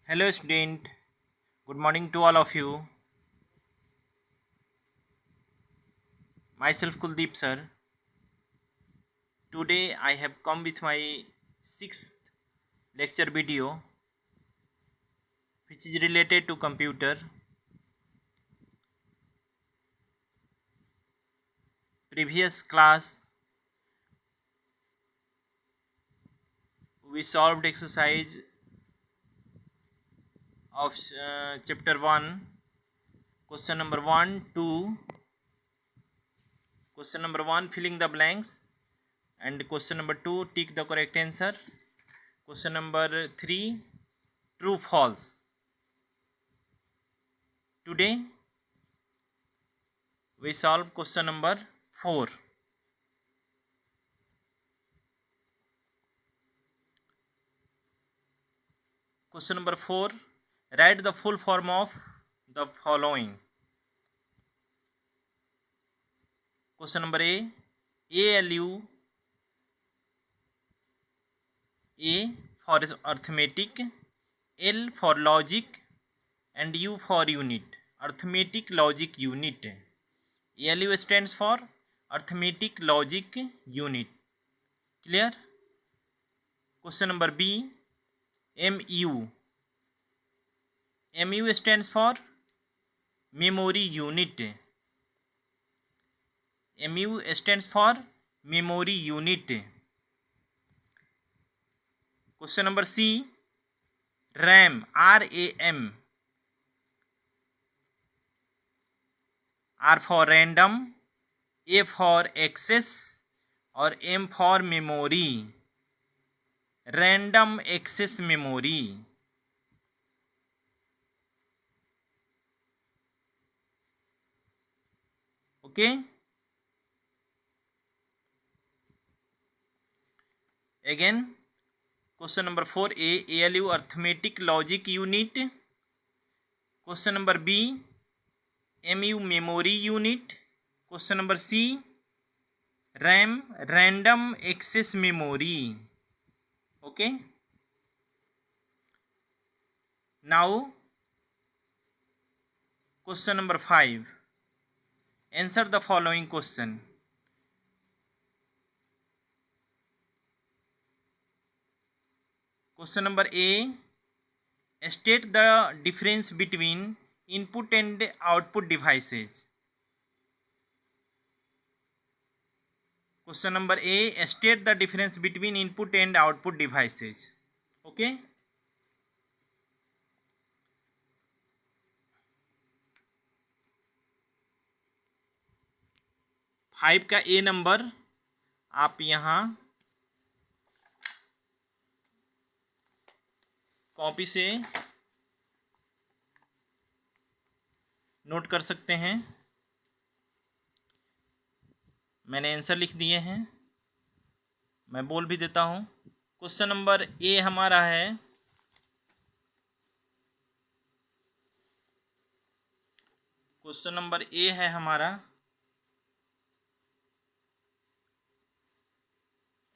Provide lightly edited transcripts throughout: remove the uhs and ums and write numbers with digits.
Hello student, good morning to all of you. Myself Kuldeep sir. Today I have come with my sixth lecture video which is related to computer. Previous class we solved exercise of chapter 1, question number 1, 2, question number 1 filling the blanks, and question number 2 tick the correct answer, question number 3 true false. Today we solve question number 4. Question number 4. Write the full form of the following. Question number A. ALU. A for arithmetic, L for logic, and U for unit. Arithmetic logic unit. ALU stands for arithmetic logic unit. Clear? Question number B. MU. MU stands for memory unit. MU stands for memory unit. Question number C. RAM. RAM. R for random, A for access और M for memory. Random access memory. Okay. Again, question number 4A. ALU arithmetic logic unit. Question number B. MU memory unit. Question number C. RAM random access memory. Okay. Now question number 5. Answer the following question. Question number A. State the difference between input and output devices. Question number A. State the difference between input and output devices. Okay. Five का ए number आप यहाँ copy से note कर सकते हैं. मैंने answer लिख दिए हैं, मैं बोल भी देता हूँ. क्वेश्चन नंबर ए हमारा है क्वेश्चन नंबर ए है हमारा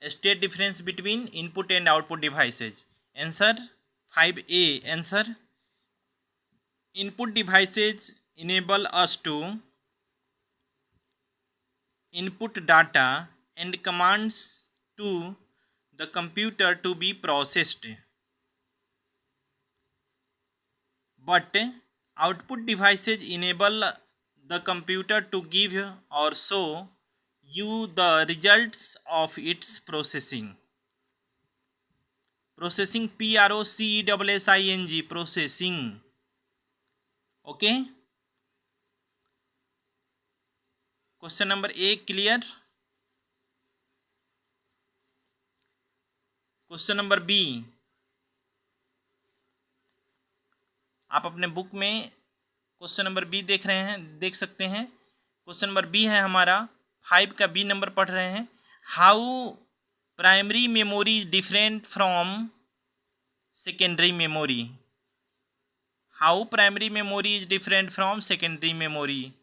state difference between input and output devices. Answer 5A. Answer input devices enable us to input data and commands to the computer to be processed, but output devices enable the computer to give or show you the results of its processing. Processing, PROCESSING, processing. Okay. Question number A clear. Question number B आप अपने book में question number B देख रहे हैं, देख सकते हैं. Question number B है हमारा 5 का बी नंबर पढ़ रहे हैं. How primary memory is different from secondary memory. How primary memory is different from secondary memory.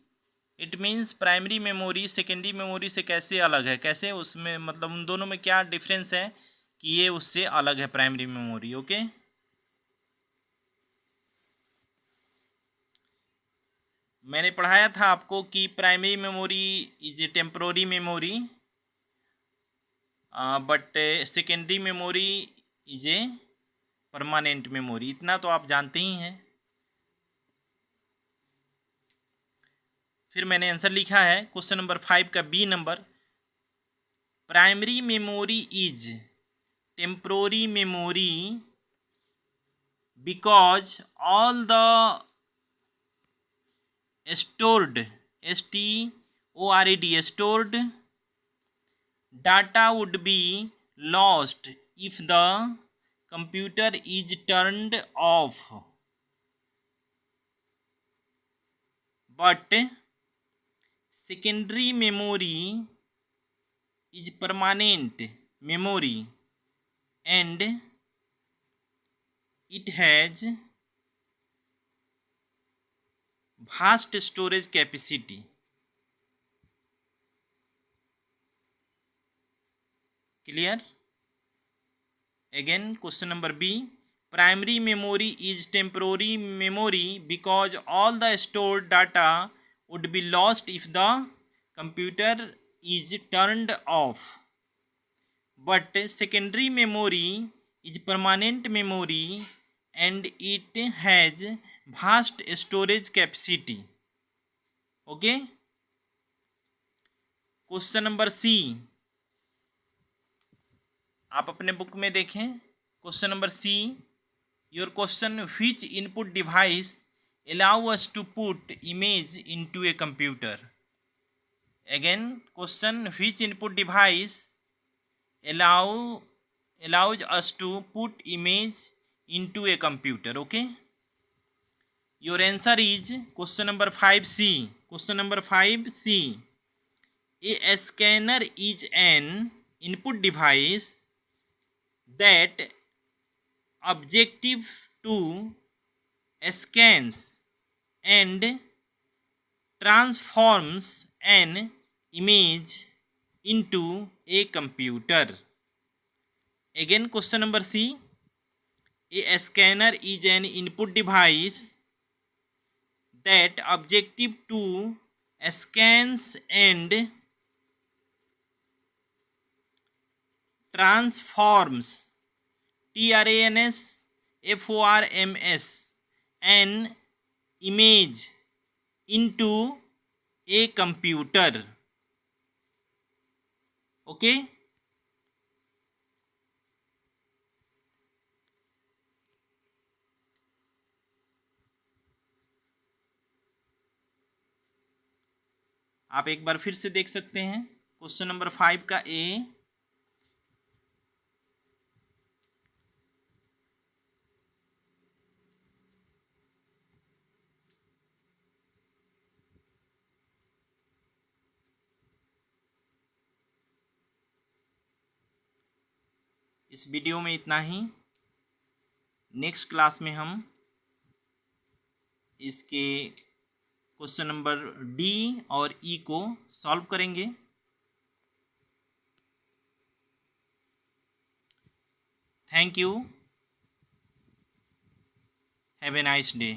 It means primary memory secondary memory से कैसे अलग है, कैसे उसमें मतलब उन दोनों में क्या डिफरेंस है कि ये उससे अलग है प्राइमरी मेमोरी. ओके. मैंने पढ़ाया था आपको कि primary memory is a temporary memory but secondary memory is a permanent memory, इतना तो आप जानते ही हैं। फिर मैंने आंसर लिखा है क्वेश्चन नंबर 5 का B number, primary memory is temporary memory because all the stored stored data would be lost if the computer is turned off, but secondary memory is permanent memory and it has vast storage capacity. Clear? Again, question number B. Primary memory is temporary memory because all the stored data would be lost if the computer is turned off. But secondary memory is permanent memory and it has vast storage capacity. Okay? Question number C. आप अपने book में देखें question number C, your question which input device allow us to put image into a computer. Again question which input device allows us to put image into a computer. Okay, your answer is question number 5C. Question number 5C. A scanner is an input device that objective to scans and transforms an image into a computer. Again, question number C. A scanner is an input device that objective to scans and transforms TRANSFORMS an image into a computer. Okay, आप एक बार फिर से देख सकते हैं question number 5 का ए। इस video में इतना ही। नेक्स्ट क्लास में हम इसके क्वेश्चन नंबर डी और ई को सॉल्व करेंगे। Thank you, have a nice day.